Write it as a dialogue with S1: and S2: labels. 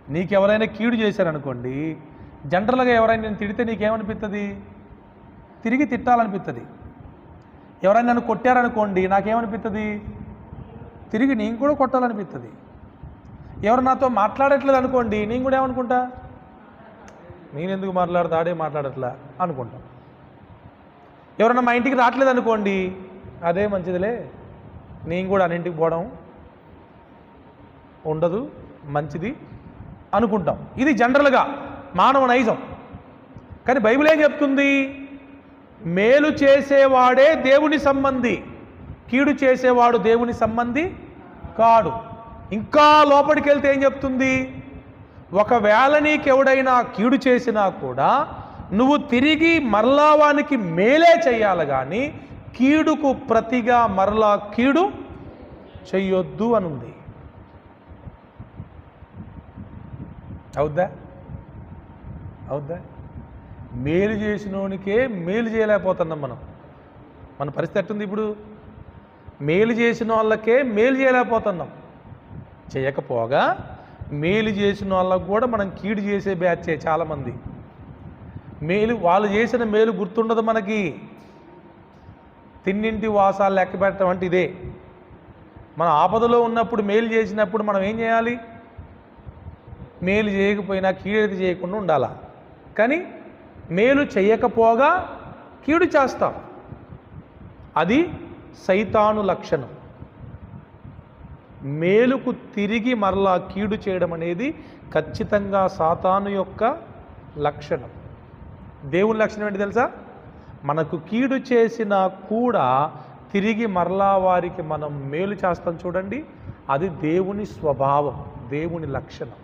S1: నీకెవరైనా కీడు చేశారనుకోండి, జనరల్గా ఎవరైనా నేను తిడితే నీకేమనిపిస్తుంది? తిరిగి తిట్టాలనిపిస్తుంది. ఎవరైనా నన్ను కొట్టారనుకోండి, నాకేమనిపిస్తుంది? తిరిగి నేను కూడా కొట్టాలనిపిస్తుంది. ఎవరు నాతో మాట్లాడట్లేదు అనుకోండి, నేను కూడా ఏమనుకుంటా? నేను ఎందుకు మాట్లాడతా, ఆడే మాట్లాడట్లా అనుకుంటాం. ఎవరన్నా మా ఇంటికి రావట్లేదు అనుకోండి, అదే మంచిదిలే, నేను కూడా అన్నింటికి పోవడం ఉండదు, మంచిది అనుకుంటాం. ఇది జనరల్గా మానవ నైజం. కానీ బైబిల్ ఏం చెప్తుంది? మేలు చేసేవాడే దేవుని సంబంధి, కీడు చేసేవాడు దేవుని సంబంధి కాడు. ఇంకా లోపలికి వెళ్తే ఏం చెప్తుంది? ఒకవేళ నీకెవడైనా కీడు చేసినా కూడా నువ్వు తిరిగి మరలా వానికి మేలే చెయ్యాలి, కానీ కీడుకు ప్రతిగా మరలా కీడు చెయ్యొద్దు అనుంది. అవుద్దా? అవుద్దా? మేలు చేసినోనికే మేలు చేయలేకపోతున్నాం మనం. మన పరిస్థితి ఎట్టుంది ఇప్పుడు? మేలు చేసిన వాళ్ళకే మేలు చేయలేకపోతున్నాం. చేయకపోగా మేలు చేసిన వాళ్ళకు కూడా మనం కీడు చేసే బ్యాచే చాలామంది. మేలు వాళ్ళు చేసిన మేలు గుర్తుండదు మనకి. తిన్నింటి వాసాలు లెక్క పెట్టడం అంటే ఇదే. మన ఆపదలో ఉన్నప్పుడు మేలు చేసినప్పుడు మనం ఏం చేయాలి? మేలు చేయకపోయినా కీడైతే చేయకుండా ఉండాలా. కానీ మేలు చేయకపోగా కీడు చేస్తాం. అది సైతాను లక్షణం. మేలుకు తిరిగి మరలా కీడు చేయడం అనేది ఖచ్చితంగా సాతాను యొక్క లక్షణం. దేవుని లక్షణం ఏంటి తెలుసా? మనకు కీడు చేసినా కూడా తిరిగి మరలా వారికి మనం మేలు చేస్తాం చూడండి, అది దేవుని స్వభావం, దేవుని లక్షణం.